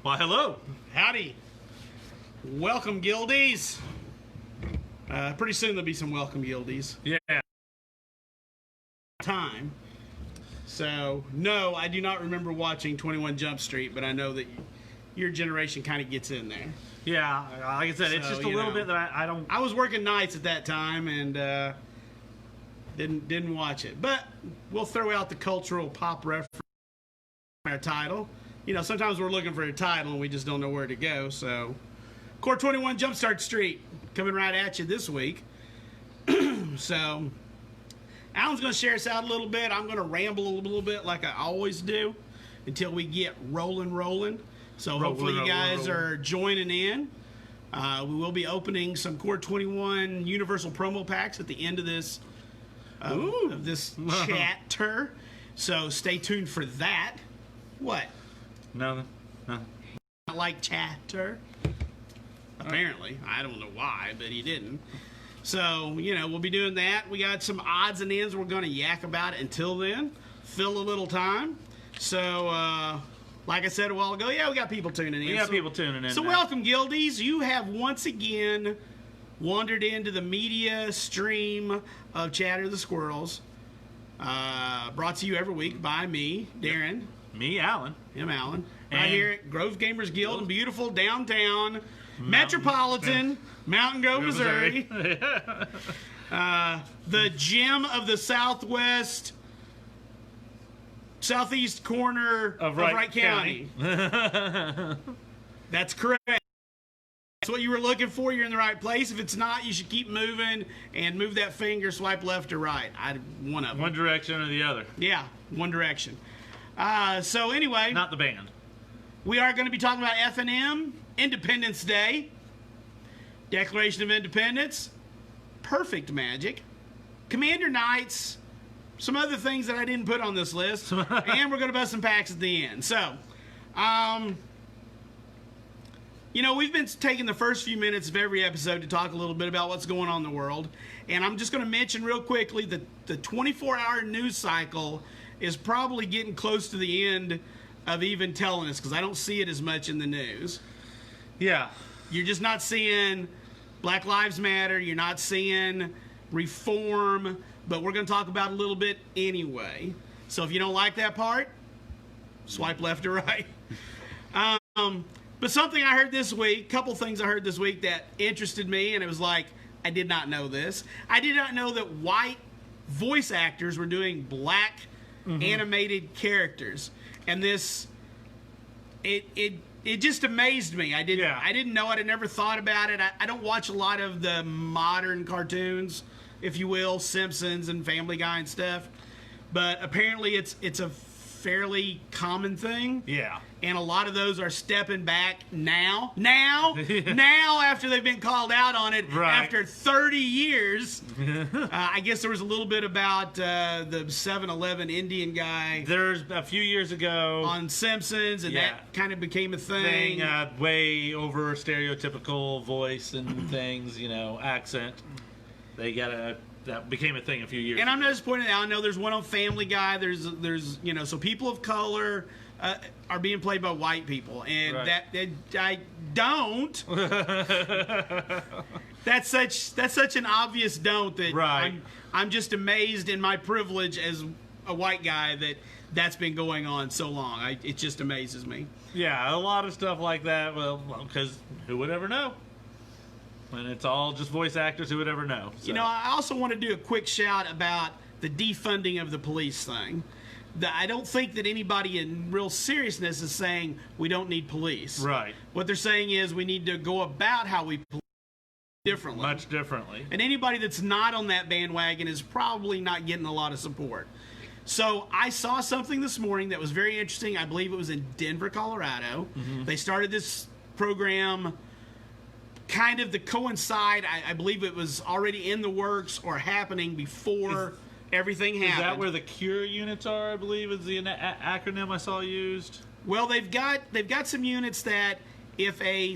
Why, hello. Howdy. Welcome, Guildies. Pretty soon there'll be some welcome Guildies. Yeah. Time. So, no, I do not remember watching 21 Jump Street, but I know that your generation kind of gets in there. Yeah, like I said, it's just a little bit that I don't... I was working nights at that time and didn't watch it. But we'll throw out the cultural pop reference in our title. You know, sometimes we're looking for a title and we just don't know where to go. So, Core 21 Jumpstart Street coming right at you this week. So, Alan's going to share us out a little bit. I'm going to ramble a little bit like I always do until we get rolling. So hopefully you guys are joining in. We will be opening some Core 21 Universal promo packs at the end of this chatter. So stay tuned for that. What? Nothing. Not like chatter? Apparently. I don't know why, but he didn't. So, we'll be doing that. We got some odds and ends we're going to yak about it until then. Fill a little time. So, like I said a while ago, we got people tuning in. We got people tuning in. So now. Welcome, Guildies. You have once again wandered into the media stream of Chatter the Squirrels. Brought to you every week by me, Darren. Me, Alan. Him, Alan. Right here at Grove Gamers Guild in beautiful downtown metropolitan Mountain Grove, Missouri. The gem of the southeast corner of Wright County. That's correct. That's what you were looking for. You're in the right place. If it's not, you should keep moving and move that finger, swipe left or right. One of them. One direction or the other. Yeah, one direction. So anyway. Not the band. We are going to be talking about F&M, Independence Day, Declaration of Independence, Perfect Magic, Commander Knights, some other things that I didn't put on this list, and we're going to bust some packs at the end. So, we've been taking the first few minutes of every episode to talk a little bit about what's going on in the world, and I'm just going to mention real quickly that the 24-hour news cycle is probably getting close to the end of even telling us, because I don't see it as much in the news. Yeah. You're just not seeing Black Lives Matter. You're not seeing reform. But we're going to talk about it a little bit anyway. So if you don't like that part, swipe left or right. But something I heard this week, couple things I heard this week that interested me, and it was like, I did not know this. I did not know that white voice actors were doing black animated characters. And this, it just amazed me. I didn't know it. I never thought about it. I don't watch a lot of the modern cartoons, if you will, Simpsons and Family Guy and stuff. But apparently it's a fairly common thing. Yeah. And a lot of those are stepping back now after they've been called out on it after 30 years. I guess there was a little bit about the 7-Eleven Indian guy. There's a few years ago on Simpsons, and that kind of became a thing. Way over stereotypical voice and things, accent. That became a thing a few years ago. I'm just pointing out, I know there's one on Family Guy. There's so people of color are being played by white people, and I don't. That's such an obvious don't that I'm just amazed in my privilege as a white guy that's been going on so long. It just amazes me. Yeah, a lot of stuff like that. Well, because who would ever know? When it's all just voice actors, who would ever know? So. I also want to do a quick shout about the defunding of the police thing. I don't think that anybody in real seriousness is saying we don't need police. Right. What they're saying is we need to go about how we police differently. Much differently. And anybody that's not on that bandwagon is probably not getting a lot of support. So I saw something this morning that was very interesting. I believe it was in Denver, Colorado. They started this program kind of to coincide. I believe it was already in the works or happening before everything happened. Is that where the cure units are, I believe, is the acronym I saw used? Well, they've got some units that if a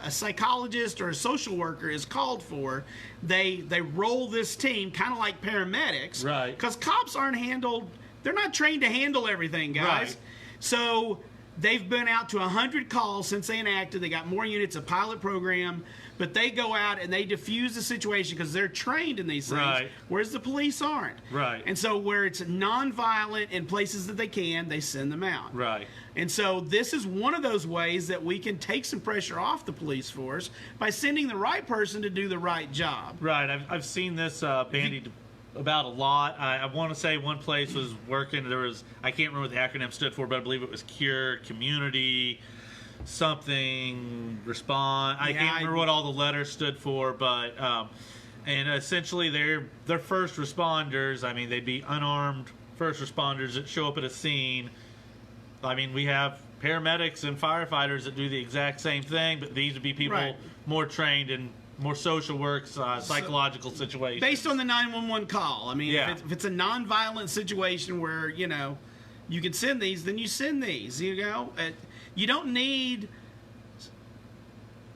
psychologist or a social worker is called for, they roll this team kind of like paramedics. Right. Because cops aren't they're not trained to handle everything, guys. Right. So They've been out to 100 calls since they enacted. They got more units, a pilot program, but they go out and they diffuse the situation because they're trained in these things, Right. whereas the police aren't. Right. And so where it's nonviolent in places that they can, they send them out. Right. And so this is one of those ways that we can take some pressure off the police force by sending the right person to do the right job. Right. I've seen this bandied about a lot. I want to say one place was working. There was, I can't remember what the acronym stood for, but I believe it was Cure Community something Respond. I can't remember what all the letters stood for, but and essentially they're first responders. I mean, they'd be unarmed first responders that show up at a scene. I mean, we have paramedics and firefighters that do the exact same thing, but these would be people Right. more trained in more social work, psychological situations. Based on the 911 call. I mean, Yeah. if it's a nonviolent situation where, you know, you can send these, then you send these, you know. You don't need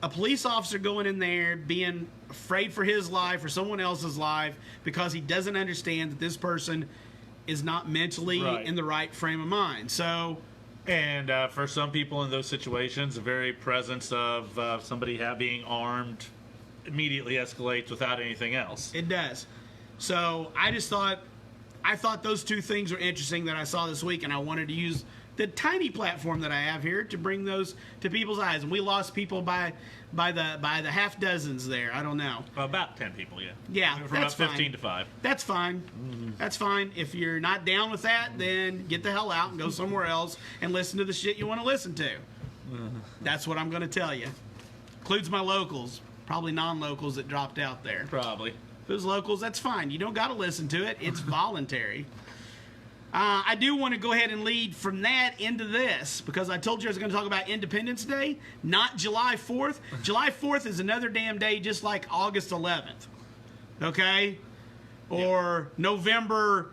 a police officer going in there being afraid for his life or someone else's life because he doesn't understand that this person is not mentally Right. in the right frame of mind. So... And for some people in those situations, the very presence of somebody being armed immediately escalates without anything else. It does. So I thought those two things are interesting that I saw this week, and I wanted to use the tiny platform that I have here to bring those to people's eyes. And we lost people by the half dozens there. I don't know. About 10 people, yeah. Yeah, From that's about 15 fine. to 5. That's fine. That's fine. If you're not down with that, then get the hell out and go somewhere else and listen to the shit you want to listen to. That's what I'm going to tell you. Includes my locals. Probably non-locals that dropped out there. Probably. If it was locals, that's fine. You don't got to listen to it. It's voluntary. I do want to go ahead and lead from that into this because I told you I was going to talk about Independence Day, not July 4th. July 4th is another damn day just like August 11th. Okay? Or November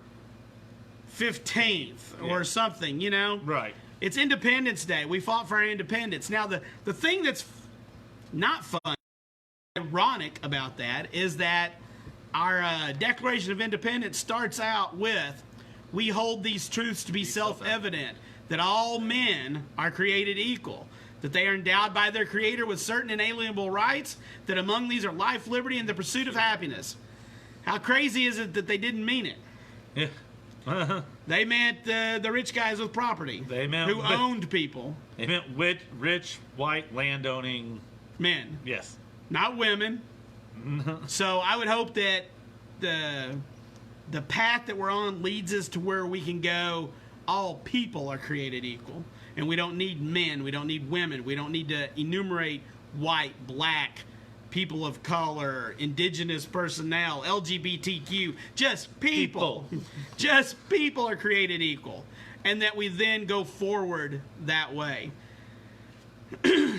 15th or something, you know? Right. It's Independence Day. We fought for our independence. Now, the thing that's not fun, ironic about that is that our Declaration of Independence starts out with, we hold these truths to be self-evident, that all men are created equal, that they are endowed by their Creator with certain inalienable rights, that among these are life, liberty, and the pursuit of happiness. How crazy is it that they didn't mean it? Yeah. They meant the rich guys with property They meant who owned people. They meant rich, white, landowning. Men, Yes. not women. So I would hope that the path that we're on leads us to where we can go, all people are created equal. And we don't need men, we don't need women, we don't need to enumerate white, black, people of color, indigenous personnel, LGBTQ, just people. Just people are created equal. And that we then go forward that way.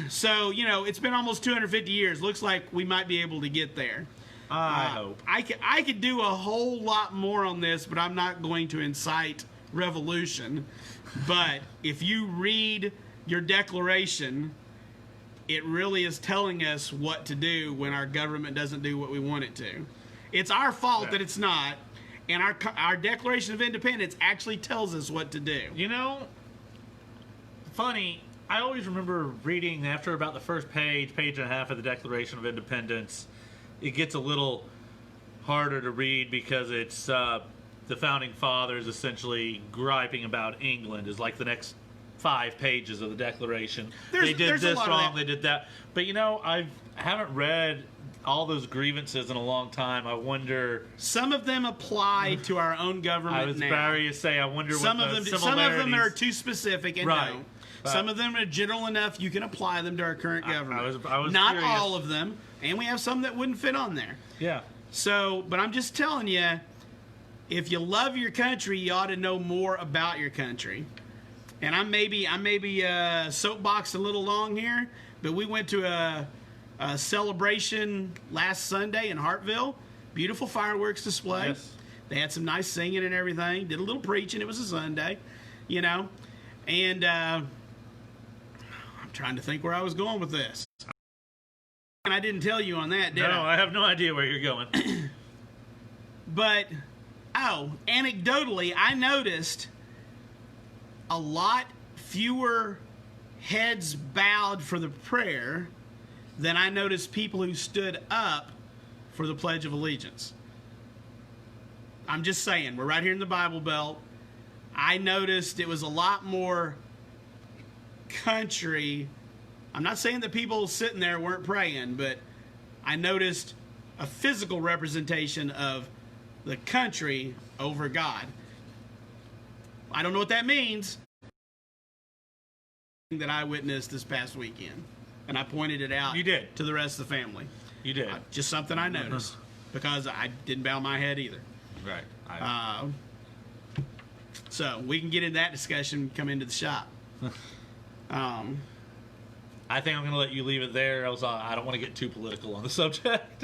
So, you know, it's been almost 250 years. Looks like we might be able to get there. I hope. I could do a whole lot more on this, but I'm not going to incite revolution. But if you read your declaration, it really is telling us what to do when our government doesn't do what we want it to. It's our fault that it's not, and our Declaration of Independence actually tells us what to do. You know, funny, I always remember reading after about the first page and a half of the Declaration of Independence, it gets a little harder to read because it's the Founding Fathers essentially griping about England is like the next 5 pages of the Declaration. They did this wrong, they did that. But you know, I haven't read all those grievances in a long time. I wonder. Some of them apply to our own government I was now. about to say, I wonder Some what of the them, some of them are too specific and Right. don't. Some of them are general enough you can apply them to our current government. I was Not curious. all of them, and we have some that wouldn't fit on there. Yeah. So, but I'm just telling you, if you love your country, you ought to know more about your country. And I may be soapbox a little long here, but we went to a celebration last Sunday in Hartville. Beautiful fireworks display. Yes. They had some nice singing and everything. Did a little preaching. It was a Sunday, you know. And I'm trying to think where I was going with this. And I didn't tell you on that, did No, I? I have no idea where you're going. But, anecdotally, I noticed a lot fewer heads bowed for the prayer than I noticed people who stood up for the Pledge of Allegiance. I'm just saying, we're right here in the Bible Belt. I noticed it was a lot more country. I'm not saying that people sitting there weren't praying, but I noticed a physical representation of the country over God. I don't know what that means. That I witnessed this past weekend, and I pointed it out. You did. To the rest of the family. You did. Just something I noticed because I didn't bow my head either. Right. So we can get into that discussion. Come into the shop. I think I'm going to let you leave it there, else I don't want to get too political on the subject.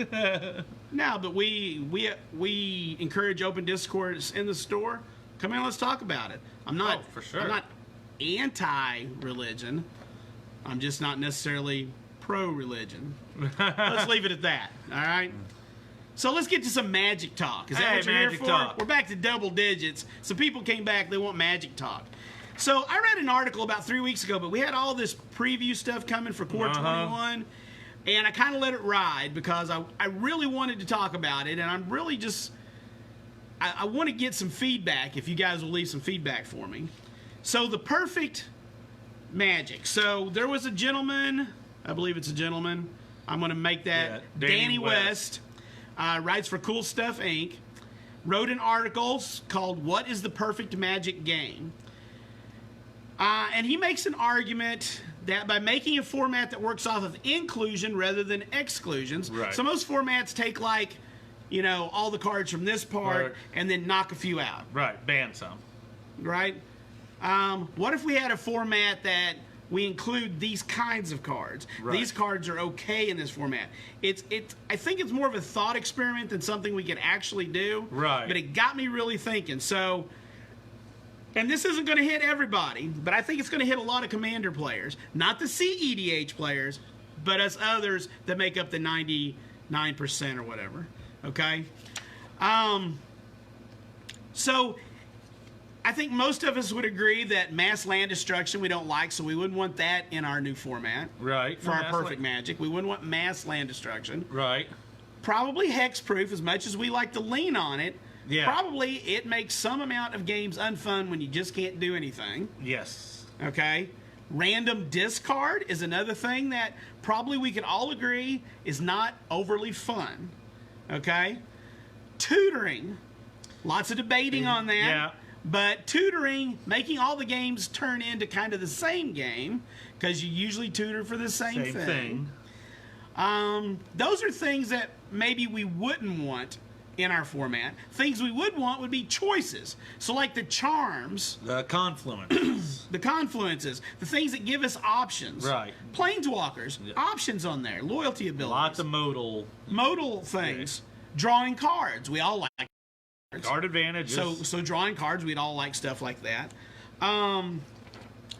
No, but we encourage open discourse in the store. Come in, let's talk about it. I'm not for sure. I'm not anti-religion. I'm just not necessarily pro-religion. Let's leave it at that. All right. So let's get to some magic talk. Is that what you're here for? Talk. We're back to double digits. So people came back. They want magic talk. So I read an article about 3 weeks ago, but we had all this preview stuff coming for Core 21, and I kind of let it ride because I really wanted to talk about it, and I'm really just I want to get some feedback. If you guys will leave some feedback for me. So the perfect magic. So there was a gentleman, I believe it's a gentleman. I'm going to make that. Yeah, Danny West. Writes for Cool Stuff Inc. Wrote an article called "What is the Perfect Magic Game?" And he makes an argument that by making a format that works off of inclusion rather than exclusions. Right. So most formats take like, all the cards from this part Right. and then knock a few out. Right. Ban some. Right? What if we had a format that we include these kinds of cards? Right. These cards are okay in this format. I think it's more of a thought experiment than something we could actually do. Right. But it got me really thinking. So, and this isn't going to hit everybody, but I think it's going to hit a lot of Commander players. Not the CEDH players, but us others that make up the 99% or whatever. Okay? So, I think most of us would agree that mass land destruction we don't like, so we wouldn't want that in our new format. Right. For our perfect magic. We wouldn't want mass land destruction. Right. Probably hexproof, as much as we like to lean on it. Yeah. Probably it makes some amount of games unfun when you just can't do anything. Yes. Okay? Random discard is another thing that probably we could all agree is not overly fun. Okay? Tutoring. Lots of debating on that. Yeah. But tutoring, making all the games turn into kind of the same game, because you usually tutor for the same thing. Those are things that maybe we wouldn't want in our format. Things we would want would be choices. So like the charms. The confluence. The confluences. The things that give us options. Right. Planeswalkers. Yeah. Options on there. Loyalty abilities. Lots of modal. Modal things. Drawing cards. We all like cards. Card advantage. So drawing cards, we'd all like stuff like that.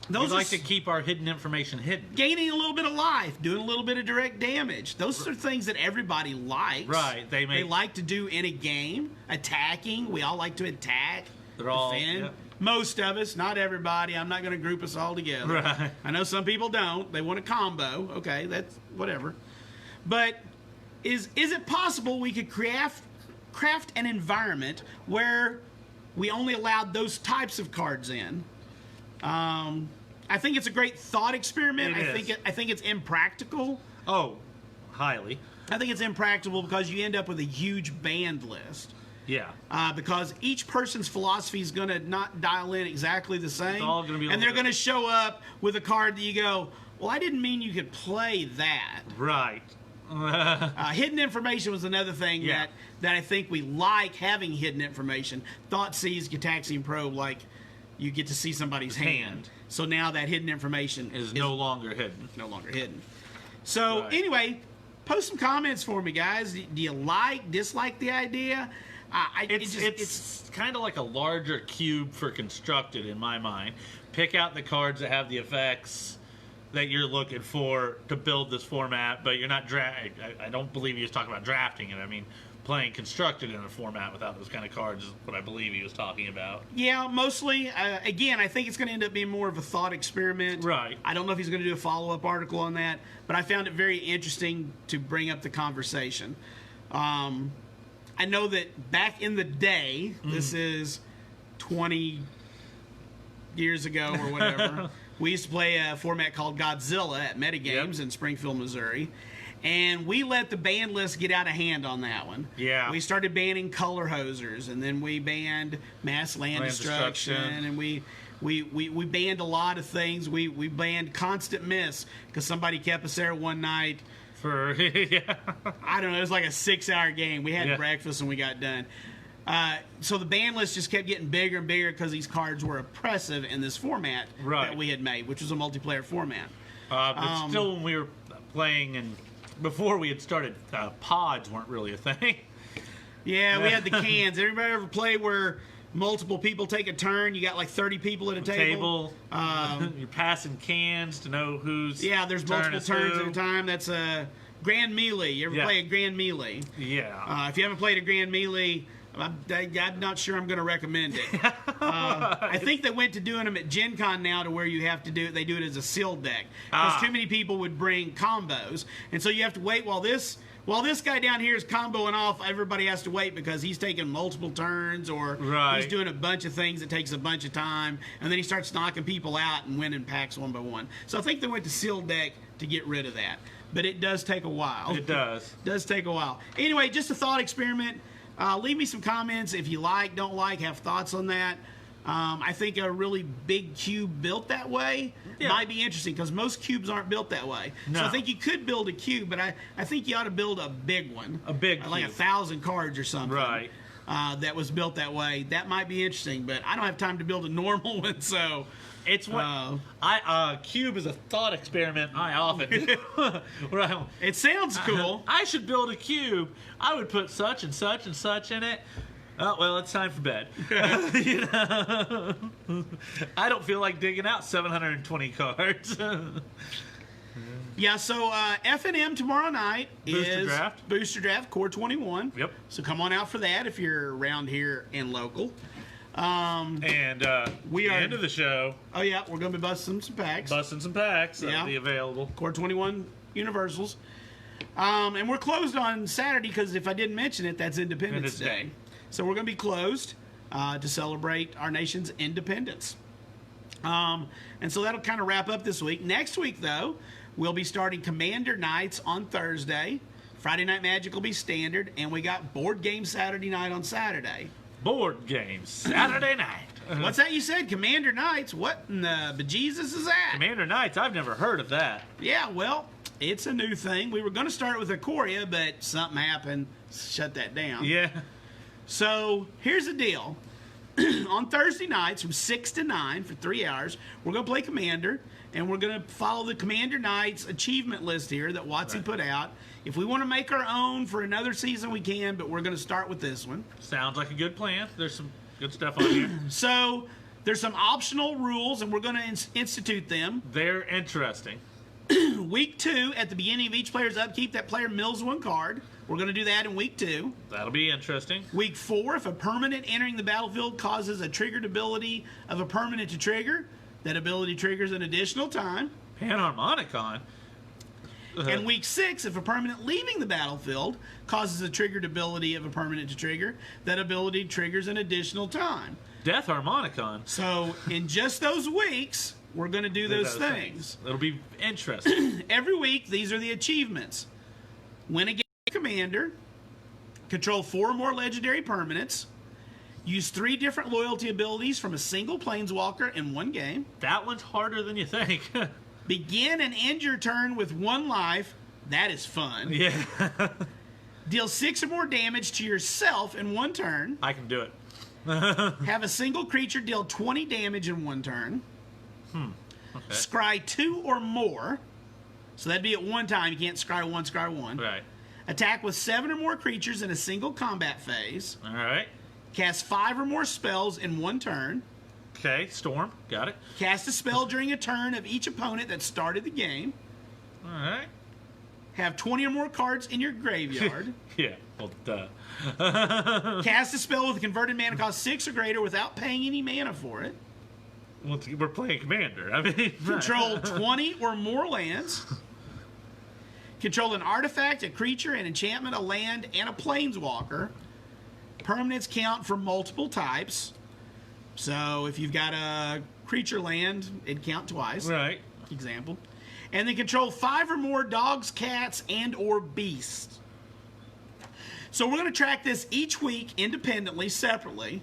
Those like to keep our hidden information hidden. Gaining a little bit of life, doing a little bit of direct damage. Those are things that everybody likes. Right. They like to do in a game. Attacking. We all like to attack. They're all defend. yeah. Most of us, not everybody. I'm not going to group us all together. Right. I know some people don't. They want a combo. Okay, that's whatever. But is it possible we could craft an environment where we only allowed those types of cards in? I think it's a great thought experiment. I think it's impractical. Oh, highly. I think it's impractical because you end up with a huge banned list. Yeah. Because each person's philosophy is going to not dial in exactly the same. It's all gonna be and they're going to show up with a card that you go, well, I didn't mean you could play that. Right. Hidden information was another thing that I think we like having hidden information. Thoughtseize, Gitaxian Probe, like you get to see somebody's hand. So now that hidden information is no longer hidden. No longer hidden. So anyway, post some comments for me, guys. Do you dislike the idea? It's kind of like a larger cube for constructed in my mind. Pick out the cards that have the effects that you're looking for to build this format, but you're not I don't believe you just talk about drafting it. I mean, playing constructed in a format without those kind of cards is what I believe he was talking about. Yeah, mostly. Again, I think it's going to end up being more of a thought experiment. Right. I don't know if he's going to do a follow-up article on that, but I found it very interesting to bring up the conversation. I know that back in the day, this is 20 years ago or whatever, we used to play a format called Godzilla at Metagames in Springfield, Missouri. And we let the ban list get out of hand on that one. Yeah. We started banning color hosers, and then we banned mass land destruction, and we banned a lot of things. We banned constant miss because somebody kept us there one night. For yeah. I don't know, it was like a 6-hour game. We had breakfast and we got done. So the ban list just kept getting bigger and bigger because these cards were oppressive in this format that we had made, which was a multiplayer format. But still, when we were playing and before we had started, pods weren't really a thing. Yeah, we had the cans. Everybody ever play where multiple people take a turn? You got like 30 people at a table. You're passing cans to know who's there's multiple turns at a time. That's a Grand Melee. You ever play a Grand Melee? Yeah. If you haven't played a Grand Melee, I'm not sure I'm going to recommend it. I think they went to doing them at Gen Con now to where you have to do it. They do it as a sealed deck because too many people would bring combos, and so you have to wait while this guy down here is comboing off. Everybody has to wait because he's taking multiple turns or he's doing a bunch of things that takes a bunch of time, and then he starts knocking people out and winning packs one by one. So I think they went to sealed deck to get rid of that, but it does take a while. It does. It does take a while. Anyway, just a thought experiment. Leave me some comments if you like, don't like, have thoughts on that. I think a really big cube built that way might be interesting because most cubes aren't built that way. No. So I think you could build a cube, but I think you ought to build a big one. A big like cube. 1,000 cards or something. Right. That was built that way. That might be interesting, but I don't have time to build a normal one, so... It's what cube is a thought experiment I often do. It sounds cool. I should build a cube. I would put such and such and such in it. Oh, well, it's time for bed. You know? I don't feel like digging out 720 cards. Yeah, so F&M tomorrow night Booster is draft. Booster Draft, Core 21. Yep. So come on out for that if you're around here and local. And we are end of the show. Oh yeah, we're gonna be busting some packs. Busting some packs that'll be available. Core 21 Universals. And we're closed on Saturday because if I didn't mention it, that's Independence Day. So we're gonna be closed to celebrate our nation's independence. And so that'll kind of wrap up this week. Next week, though, we'll be starting Commander Nights on Thursday. Friday Night Magic will be standard, and we got Board Game Saturday night on Saturday. Board games Saturday night. What's that you said? Commander Nights? What in the bejesus is that? Commander Nights? I've never heard of that. Yeah, well, it's a new thing. We were going to start with Ikoria, but something happened, shut that down. Yeah. So here's the deal. On Thursday nights from 6 to 9 for 3 hours, we're going to play Commander, and we're going to follow the Commander Nights achievement list here that Watsy put out. If we want to make our own for another season, we can, but we're going to start with this one. Sounds like a good plan. There's some good stuff on here. So there's some optional rules, and we're going to institute them. They're interesting. Week 2, at the beginning of each player's upkeep, that player mills 1 card. We're going to do that in Week 2. That'll be interesting. Week 4, if a permanent entering the battlefield causes a triggered ability of a permanent to trigger, that ability triggers an additional time. Panharmonicon? And Week 6, if a permanent leaving the battlefield causes a triggered ability of a permanent to trigger, that ability triggers an additional time. Death Harmonicon. So in just those weeks, we're going to do those things. It'll be interesting. Every week, these are the achievements. Win a game commander, control 4 or more legendary permanents, use 3 different loyalty abilities from a single planeswalker in 1 game. That one's harder than you think. Begin and end your turn with 1 life. That is fun. Yeah. Deal 6 or more damage to yourself in 1 turn. I can do it. Have a single creature deal 20 damage in 1 turn. Okay. Scry 2 or more. So that'd be at 1 time. You can't scry 1, scry 1. Right. Attack with 7 or more creatures in a single combat phase. All right. Cast 5 or more spells in 1 turn. Okay, Storm. Got it. Cast a spell during a turn of each opponent that started the game. All right. have 20 or more cards in your graveyard. Yeah, well, duh. Cast a spell with a converted mana cost 6 or greater without paying any mana for it. Well, we're playing Commander. I mean, Control 20 or more lands. Control an artifact, a creature, an enchantment, a land, and a planeswalker. Permanents count for multiple types. So if you've got a creature land, it'd count twice. Right. Example. And then control 5 or more dogs, cats, and or beasts. So we're going to track this each week independently, separately.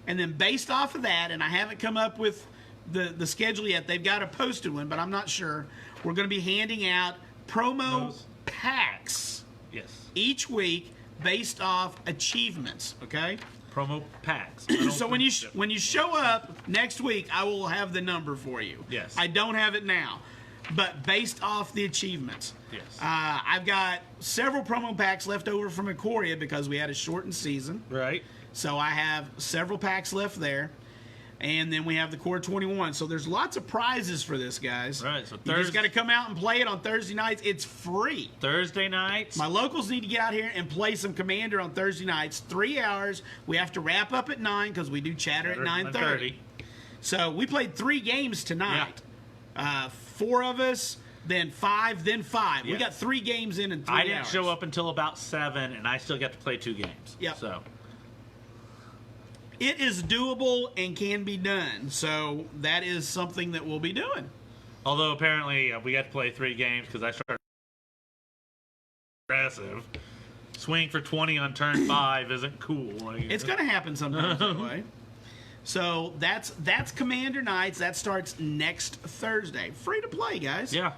And then based off of that, and I haven't come up with the schedule yet. They've got a posted one, but I'm not sure. We're going to be handing out promo packs each week based off achievements, okay? Promo packs. So when you show up next week, I will have the number for you. Yes. I don't have it now, but based off the achievements. Yes. I've got several promo packs left over from Ikoria because we had a shortened season. Right. So I have several packs left there. And then we have the Core 21. So there's lots of prizes for this, guys. Right. So you just got to come out and play it on Thursday nights. It's free. Thursday nights. My locals need to get out here and play some Commander on Thursday nights. 3 hours. We have to wrap up at 9 because we do chatter at 9:30. So we played 3 games tonight. Yeah. 4 of us, then 5, then 5. Yeah. We got 3 games in 3 hours. I didn't show up until about 7, and I still got to play 2 games. Yeah. So it is doable and can be done. So that is something that we'll be doing. Although apparently we got to play 3 games because I started aggressive. Swing for 20 on turn 5 isn't cool. It's going to happen sometimes that way. So that's Commander Nights. That starts next Thursday. Free to play, guys. Yeah.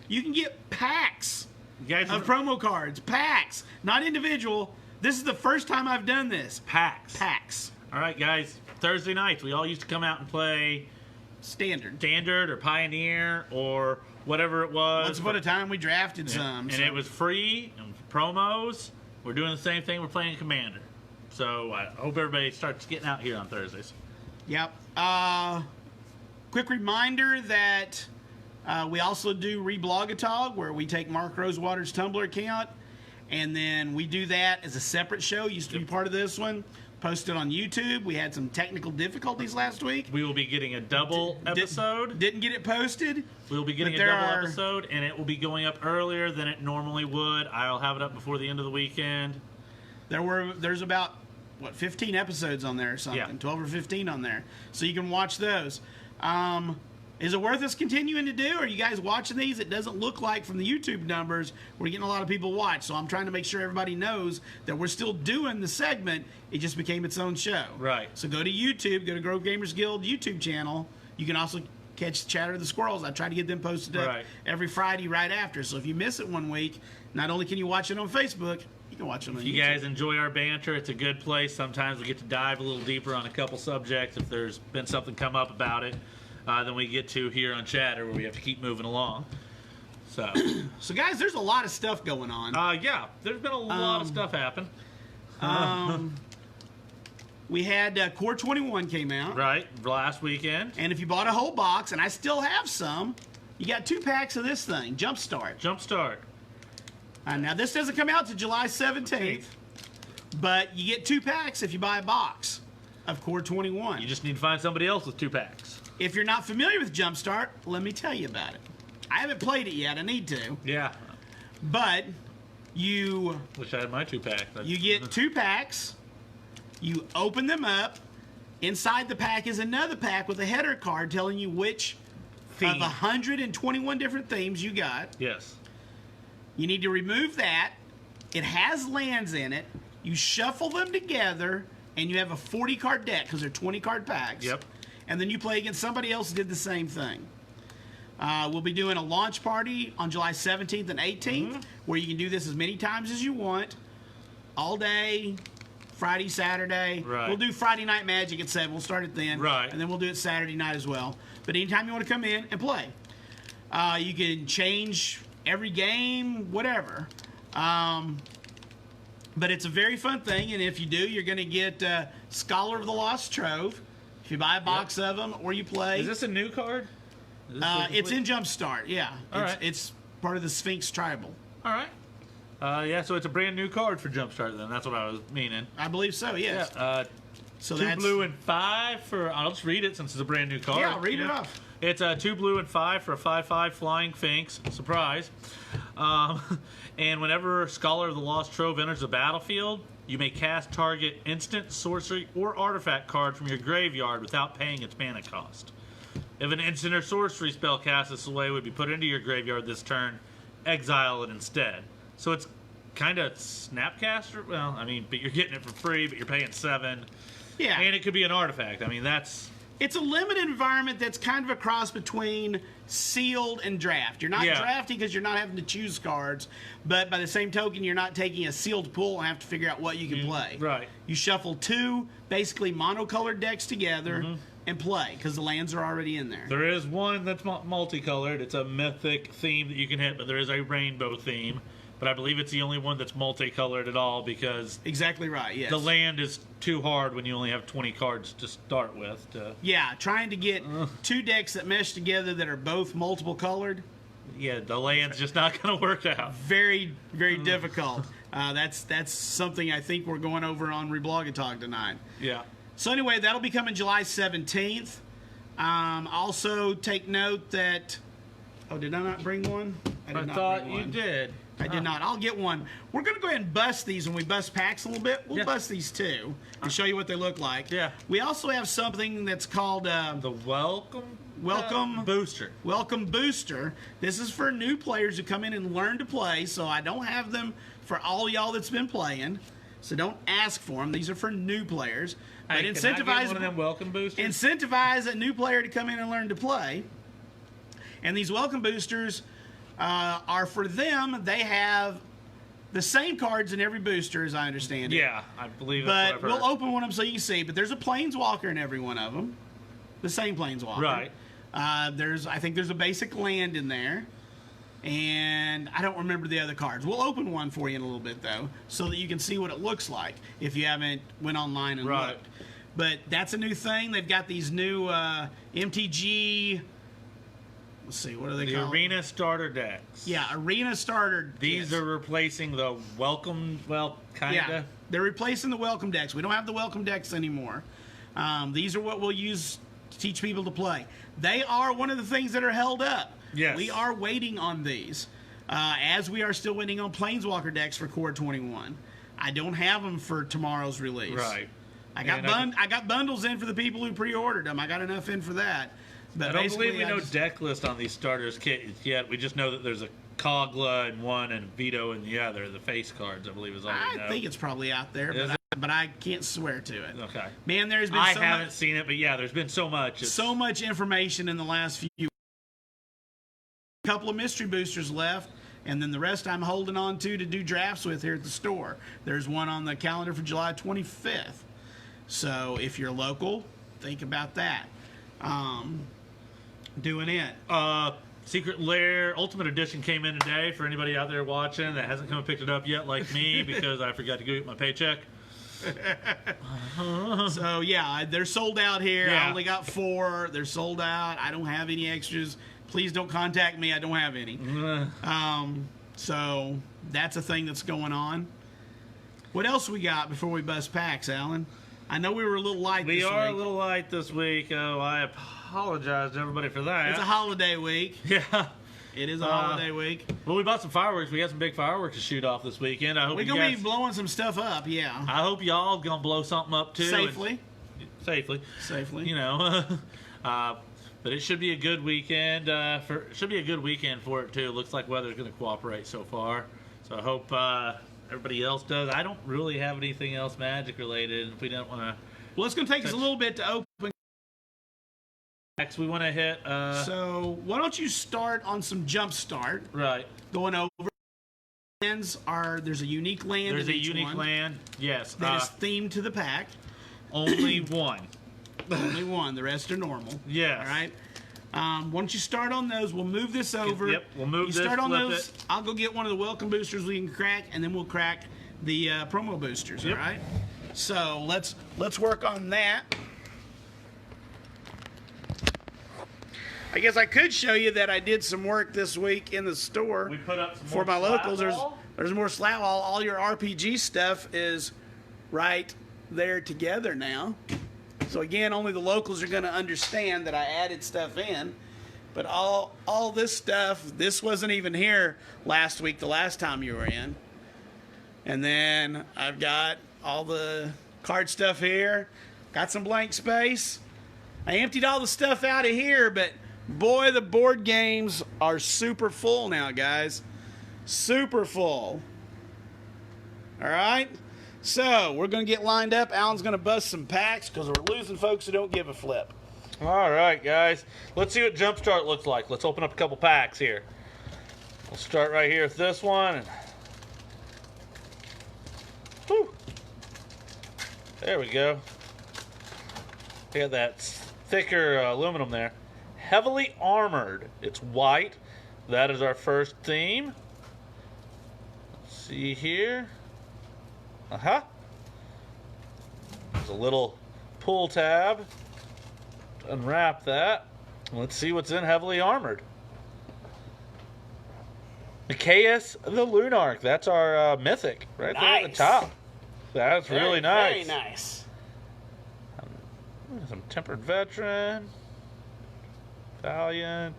You can get packs of promo cards. Packs. Not individual. This is the first time I've done this. Packs. All right, guys. Thursday nights, we all used to come out and play Standard or Pioneer or whatever it was. Once upon a time, we drafted some. And it was free and promos. We're doing the same thing. We're playing Commander. So I hope everybody starts getting out here on Thursdays. Yep. Quick reminder that we also do Reblogatog, where we take Mark Rosewater's Tumblr account, and then we do that as a separate show. Used to be part of this one. Posted on YouTube. We had some technical difficulties last week. We will be getting a double episode. Didn't get it posted. We will be getting a double episode, and it will be going up earlier than it normally would. I'll have it up before the end of the weekend. There's about 15 episodes on there or something. Yeah. 12 or 15 on there. So you can watch those. Is it worth us continuing to do? Are you guys watching these? It doesn't look like from the YouTube numbers we're getting a lot of people watch. So I'm trying to make sure everybody knows that we're still doing the segment. It just became its own show. Right. So go to YouTube. Go to Grove Gamers Guild YouTube channel. You can also catch Chatter of the Squirrels. I try to get them posted up every Friday right after. So if you miss it one week, not only can you watch it on Facebook, you can watch it on YouTube. If you guys enjoy our banter, it's a good place. Sometimes we get to dive a little deeper on a couple subjects if there's been something come up about it. Than we get to here on Chatter, where we have to keep moving along. So guys, there's a lot of stuff going on. Yeah, there's been a lot of stuff happen. We had Core 21 came out. Right, last weekend. And if you bought a whole box, and I still have some, you got 2 packs of this thing, Jumpstart. Now, this doesn't come out to July 17th, but you get 2 packs if you buy a box of Core 21. You just need to find somebody else with 2 packs. If you're not familiar with Jumpstart, let me tell you about it. I haven't played it yet. I need to. Yeah. But you... Wish I had my 2-pack. You get 2 packs. You open them up. Inside the pack is another pack with a header card telling you which of 121 different themes you got. Yes. You need to remove that. It has lands in it. You shuffle them together, and you have a 40-card deck because they're 20-card packs. Yep. And then you play against somebody else who did the same thing. We'll be doing a launch party on July 17th and 18th, where you can do this as many times as you want, all day, Friday, Saturday. Right. We'll do Friday Night Magic at 7. We'll start it then. Right. And then we'll do it Saturday night as well. But anytime you want to come in and play. You can change every game, whatever. But it's a very fun thing, and if you do, you're going to get Scholar of the Lost Trove. If you buy a box of them or you play. Is this a new card? It's in Jumpstart, yeah. All right. It's part of the Sphinx Tribal. All right. Yeah, so it's a brand new card for Jumpstart then. That's what I was meaning. I believe so, yes. So 2 that's blue and 5 for... I'll just read it since it's a brand new card. Yeah, read it off. It's 2 blue and 5 for a 5/5 flying Finks. Surprise. And whenever Scholar of the Lost Trove enters the battlefield, you may cast target instant, sorcery, or artifact card from your graveyard without paying its mana cost. If an instant or sorcery spell cast this way would be put into your graveyard this turn, exile it instead. So it's kind of Snapcaster. Well, I mean, but you're getting it for free, but you're paying 7. Yeah. And it could be an artifact. I mean, that's... It's a limited environment that's kind of a cross between sealed and draft. You're not drafting because you're not having to choose cards, but by the same token, you're not taking a sealed pool and have to figure out what you can play. Right. You shuffle 2 basically monocolored decks together and play because the lands are already in there. There is one that's multicolored. It's a mythic theme that you can hit, but there is a rainbow theme. But I believe it's the only one that's multicolored at all because... Exactly right, yes. The land is too hard when you only have 20 cards to start with. Yeah, trying to get 2 decks that mesh together that are both multiple colored. Yeah, the land's just not going to work out. Very, very difficult. That's something I think we're going over on Reblog and Talk tonight. Yeah. So anyway, that'll be coming July 17th. Also, take note that... Oh, did I not bring one? I thought you did. I did not. I'll get one. We're going to go ahead and bust these when we bust packs a little bit. We'll bust these too and show you what they look like. Yeah. We also have something that's called... the Welcome Booster. Welcome Booster. This is for new players who come in and learn to play, so I don't have them for all y'all that's been playing. So don't ask for them. These are for new players. But Hey, can I get one of them Welcome Boosters? Incentivize a new player to come in and learn to play. And these Welcome Boosters... are for them. They have the same cards in every booster, as I understand it. Yeah, I believe that's what But we'll open one of them so you can see. But there's a Planeswalker in every one of them. The same Planeswalker. Right. I think there's a basic land in there. And I don't remember the other cards. We'll open one for you in a little bit, though, so that you can see what it looks like if you haven't went online and looked. But that's a new thing. They've got these new MTG... Let's see, what are they called? The Arena Starter decks. Yeah, Arena Starter These are replacing the Welcome, kind of. Yeah, they're replacing the Welcome decks. We don't have the Welcome decks anymore. These are what we'll use to teach people to play. They are one of the things that are held up. Yes. We are waiting on these, as we are still waiting on Planeswalker decks for Core 21. I don't have them for tomorrow's release. Right. I got bundles in for the people who pre-ordered them. I got enough in for that. But I don't believe we know deck list on these starters kits yet. We just know that there's a Kogla in one and Vito in the other. The face cards, I believe, is all we know. I think it's probably out there, but I can't swear to it. Okay. Man, there's been I haven't seen it, but yeah, there's been so much. So much information in the last few weeks. A couple of mystery boosters left, and then the rest I'm holding on to do drafts with here at the store. There's one on the calendar for July 25th. So if you're local, think about that. Doing it. Secret Lair Ultimate Edition came in today for anybody out there watching that hasn't come and picked it up yet, like me, because I forgot to go get my paycheck. So yeah, they're sold out here. Yeah. I only got 4. They're sold out. I don't have any extras. Please don't contact me. I don't have any. So that's a thing that's going on. What else we got before we bust packs, Alan? I know we were a little light this week. We are a little light this week. Oh, I apologize to everybody for that. It's a holiday week. Yeah. It is a holiday week. Well, we bought some fireworks. We got some big fireworks to shoot off this weekend. I hope we're going to be blowing some stuff up, yeah. I hope y'all going to blow something up, too. Safely. You know. But it should be a good weekend. Should be a good weekend for it, too. Looks like weather's going to cooperate so far. So I hope everybody else does. I don't really have anything else Magic related. If we don't want to... Well, it's going to take us a little bit to open. Next, we want to hit... So why don't you start on some Jumpstart? Right. Going over. Lands are... There's a unique land. There's a unique land. Yes. That is themed to the pack. Only one. Only one. The rest are normal. Yes. All right. Why don't you start on those? We'll move this over. Yep, we'll move you this, start on flip those. it. I'll go get one of the welcome boosters we can crack, and then we'll crack the promo boosters. Yep. All right. So let's work on that. I guess I could show you that I did some work this week in the store. We put up some for more my slat locals. wall. There's more slat wall. All your RPG stuff is right there together now. So again, only the locals are going to understand that I added stuff in. But all this stuff, this wasn't even here last week, the last time you were in. And then I've got all the card stuff here. Got some blank space. I emptied all the stuff out of here, but boy, the board games are super full now, guys. Super full. All right? So, we're going to get lined up. Alan's going to bust some packs because we're losing folks who don't give a flip. All right, guys. Let's see what Jumpstart looks like. Let's open up a couple packs here. We'll start right here with this one. Whew. There we go. Look at that thicker aluminum there. Heavily armored. It's white. That is our first theme. Let's see here. There's a little pull tab. Unwrap that. Let's see what's in heavily armored. Nicaeus the Lunarch. That's our mythic right there at the top. That's really nice. Very nice. Some tempered veteran. Valiant.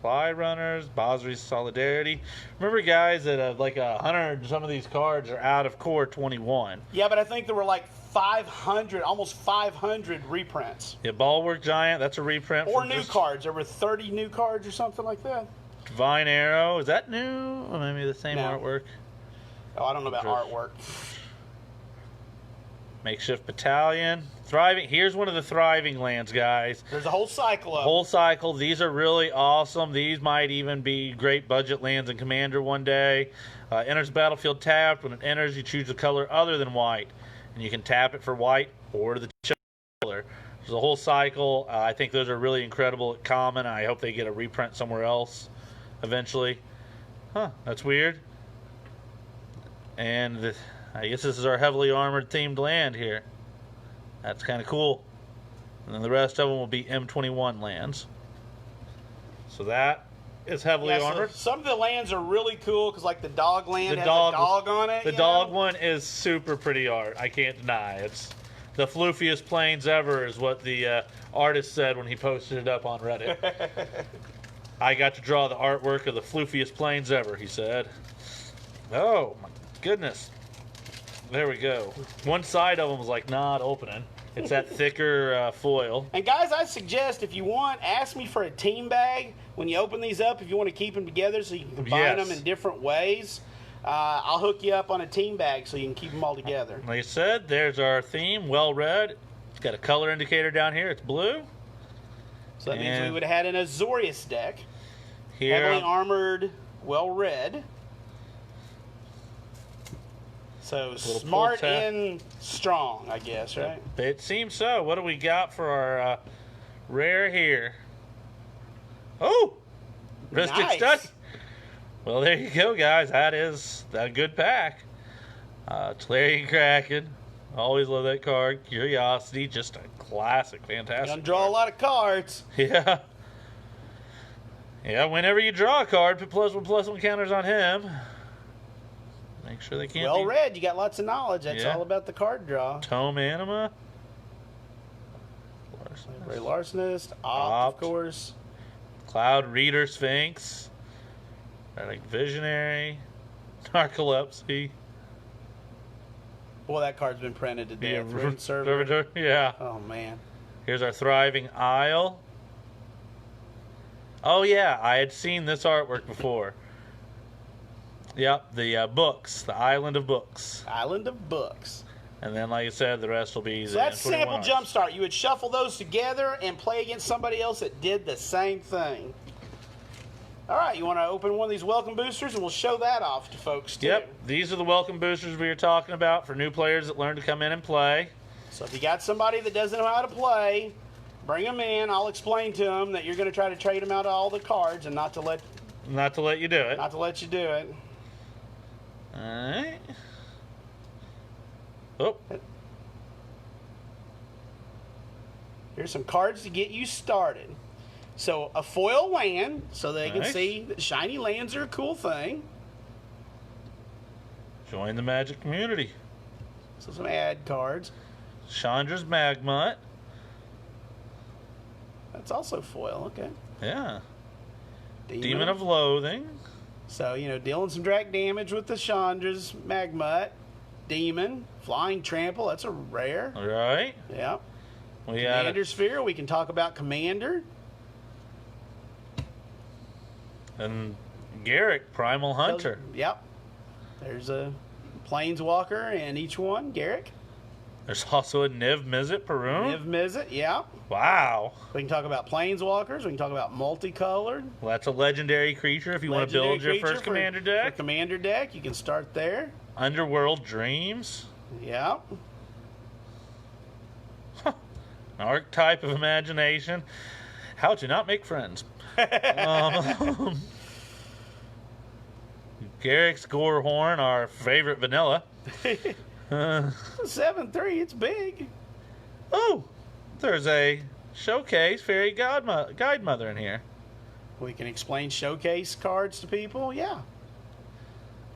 Fly runners. Bosri's solidarity. Remember, guys, that like 100, some of these cards are out of core 21. Yeah, but I think there were like 500, almost 500 reprints. Yeah, Bulwark Giant. That's a reprint. Or new cards. There were 30 new cards or something like that. Divine Arrow. Is that new? Or maybe the same artwork? Oh, I don't know about artwork. Makeshift Battalion. Thriving. Here's one of the thriving lands, guys. There's a whole cycle of Whole cycle. These are really awesome. These might even be great budget lands in Commander one day. Enters the battlefield tapped. When it enters, you choose a color other than white. And you can tap it for white or the color. There's a whole cycle. I think those are really incredible at common. I hope they get a reprint somewhere else eventually. That's weird. And I guess this is our heavily armored themed land here. That's kind of cool. And then the rest of them will be M21 lands. So that is heavily armored. So some of the lands are really cool because, like, the dog land has a dog on it. The dog one is super pretty art. I can't deny. It's the floofiest planes ever is what the artist said when he posted it up on Reddit. I got to draw the artwork of the floofiest planes ever, he said. Oh, my goodness. There we go. One side of them was like not opening. It's that thicker foil. And guys, I suggest if you want, ask me for a team bag when you open these up. If you want to keep them together so you can combine them in different ways, I'll hook you up on a team bag so you can keep them all together. Like I said, there's our theme, well read. It's got a color indicator down here. It's blue. So that means we would have had an Azorius deck. Here, Heavily armored, well read. So smart and strong, I guess, right? It seems so. What do we got for our rare here? Oh! Ristic Study. Well, there you go, guys. That is a good pack. Clarion Kraken. Always love that card. Curiosity. Just a classic. Fantastic. Gonna draw a lot of cards. Yeah. Yeah, whenever you draw a card, put +1/+1 counters on him. Make sure they can't well read. You got lots of knowledge. That's all about the card draw. Tome Anima. Ray Larcenist. Opt, of course. Cloud Reader Sphinx. Like Visionary. Narcolepsy. Boy, that card's been printed to death. Yeah, Servitor. Yeah. Oh, man. Here's our Thriving Isle. Oh, yeah. I had seen this artwork before. Yep, the books, the Island of Books. Island of Books. And then, like I said, the rest will be. So that's sample Jumpstart. You would shuffle those together and play against somebody else that did the same thing. All right, you want to open one of these welcome boosters, and we'll show that off to folks too. Yep, these are the welcome boosters we were talking about for new players that learn to come in and play. So if you got somebody that doesn't know how to play, bring them in. I'll explain to them that you're going to try to trade them out of all the cards and not to let you do it. Not to let you do it. Alright. Oh. Here's some cards to get you started. So a foil land, so they can Nice. see that shiny lands are a cool thing. Join the Magic community. So some ad cards. Chandra's Magmut. That's also foil. Okay. Yeah. Demon of Loathing. So, dealing some direct damage with the Chandra's Magmut. Demon. Flying Trample. That's a rare. All right. Yeah. We got Commander Sphere. We can talk about Commander. and Garrick, Primal Hunter. Yep. There's a Planeswalker in each one. Garrick. There's also a Niv Mizzet Perun. Niv Mizzet. Yeah. Wow. We can talk about Planeswalkers. We can talk about multicolored. Well, that's a legendary creature if you want to build your first commander For deck. commander deck, you can start there. Underworld Dreams. Yeah. An archetype of imagination. How to not make friends. Garrick's Gorehorn, our favorite vanilla. 7/3, it's big. Oh, there's a showcase fairy guide mother in here. We can explain showcase cards to people. Yeah.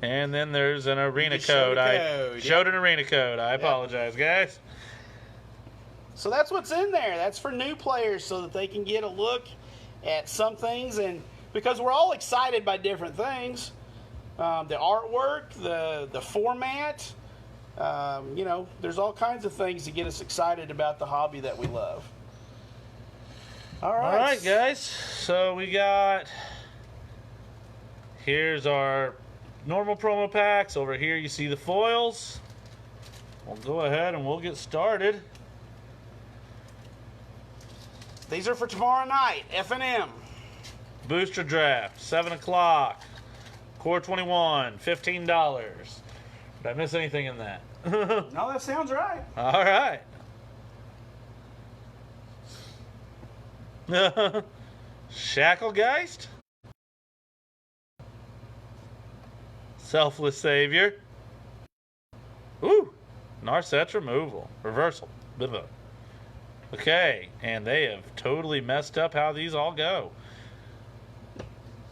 And then there's an arena just showed code. a I code, showed an arena code. I apologize, guys. So that's what's in there. That's for new players so that they can get a look at some things. And because we're all excited by different things, the artwork, the format, there's all kinds of things to get us excited about the hobby that we love. All right. All right, guys. So we got... Here's our normal promo packs. Over here you see the foils. We'll go ahead and we'll get started. These are for tomorrow night, F&M. Booster draft, 7 o'clock. Core 21, $15. Did I miss anything in that? No, that sounds right. All right. Shacklegeist. Selfless Savior. Ooh. Narset's removal. Reversal. Blah. Okay, and they have totally messed up how these all go.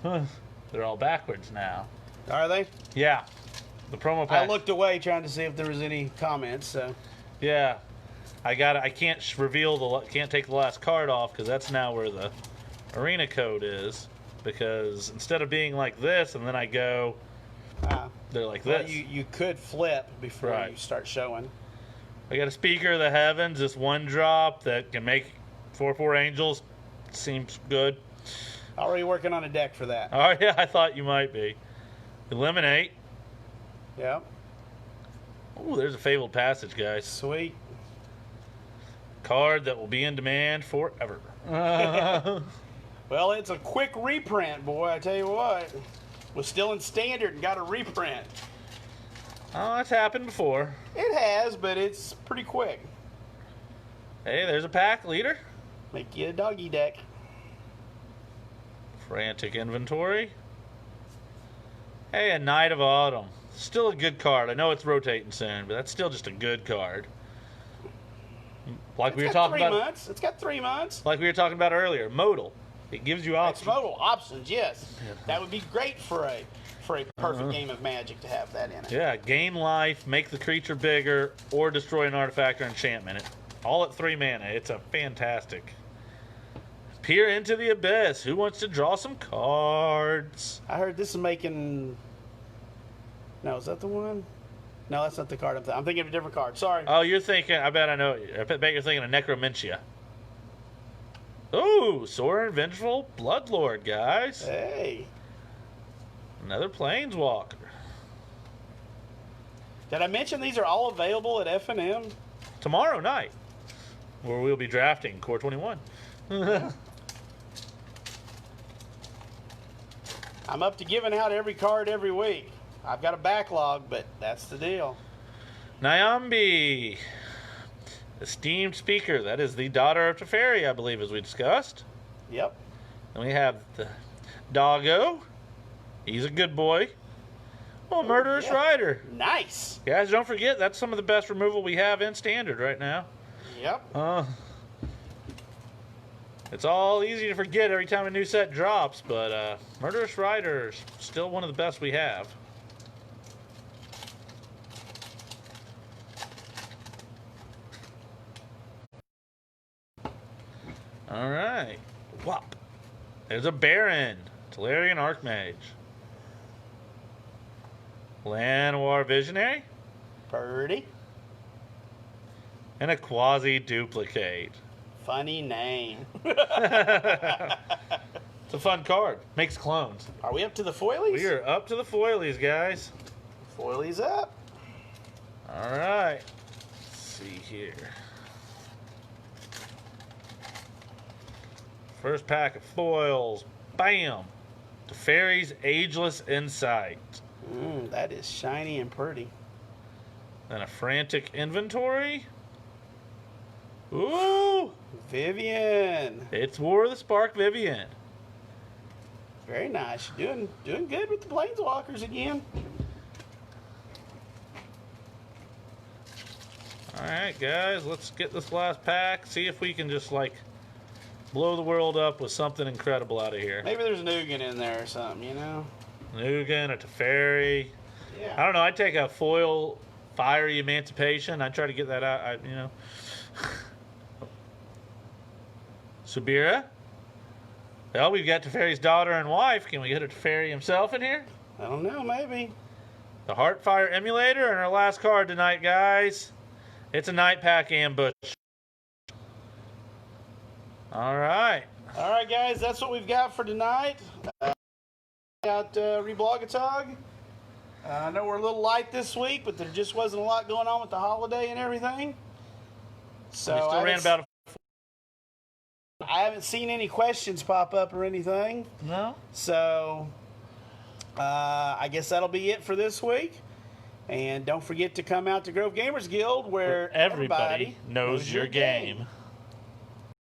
They're all backwards now. Are they? Yeah. The promo pack. I looked away trying to see if there was any comments. So. Yeah. I can't can't take the last card off because that's now where the arena code is. Because instead of being like this and then I go, they're like Well, this. you could flip before you start showing. I got a Speaker of the Heavens, this 1-drop that can make 4/4 angels. Seems good. Already working on a deck for that. Oh yeah, I thought you might be. Eliminate. Yeah. Oh, there's a Fabled Passage, guys. Sweet. Card that will be in demand forever. Well, it's a quick reprint, boy. I tell you what. Was still in standard and got a reprint. Oh, that's happened before. It has, but it's pretty quick. Hey, there's a pack leader. Make you a doggy deck. Frantic Inventory. Hey, a Knight of Autumn. Still a good card. I know it's rotating soon, but that's still just a good card. Like we were talking about. 3 months. It's got 3 months. Like we were talking about earlier, modal. It gives you options. Modal options, yes. That would be great for a perfect game of Magic to have that in it. Yeah, gain life, make the creature bigger, or destroy an artifact or enchantment. All at 3 mana. It's a fantastic. Peer into the abyss. Who wants to draw some cards? I heard this is making... No, is that the one? No, that's not the card. I'm thinking of a different card. Sorry. Oh, you're thinking... I bet I know. I bet you're thinking of Necromentia. Ooh, Sorin Vengeful Bloodlord, guys. Hey. Another Planeswalker. Did I mention these are all available at F&M? Tomorrow night, where we'll be drafting Core 21. I'm up to giving out every card every week. I've got a backlog, but that's the deal. Nyambi. Esteemed Speaker. That is the daughter of Teferi, I believe, as we discussed. Yep. And we have the Doggo. He's a good boy. Oh, Murderous Rider. Nice. Guys, don't forget, that's some of the best removal we have in Standard right now. Yep. It's all easy to forget every time a new set drops, but Murderous Riders, still one of the best we have. All right. Whop. There's a Baron. Talarian Archmage. Llanowar Visionary. Birdie. And a Quasi-Duplicate. Funny name. It's a fun card. Makes clones. Are we up to the foilies? We are up to the foilies, guys. Foilies up. All right. Let's see here. First pack of foils. Bam! Teferi's Ageless Insight. That is shiny and pretty. Then a Frantic Inventory. Ooh! Vivian. It's War of the Spark Vivian. Very nice. You're doing good with the Planeswalkers again. Alright, guys. Let's get this last pack. See if we can just, like, blow the world up with something incredible out of here. Maybe there's Nugan in there or something, you know? Nugan, a Teferi. Yeah. I don't know. I'd take a foil Fiery Emancipation. I'd try to get that out, you know. Subira. Well, we've got Teferi's daughter and wife. Can we get a Teferi himself in here? I don't know, maybe. The Heartfire Emulator and our last card tonight, guys. It's a Night Pack Ambush. All right. All right, guys, that's what we've got for tonight. Out Reblogatog. I know we're a little light this week, but there just wasn't a lot going on with the holiday and everything. So We still ran about I haven't seen any questions pop up or anything. No? So I guess that'll be it for this week. And don't forget to come out to Grove Gamers Guild where Everybody knows your game.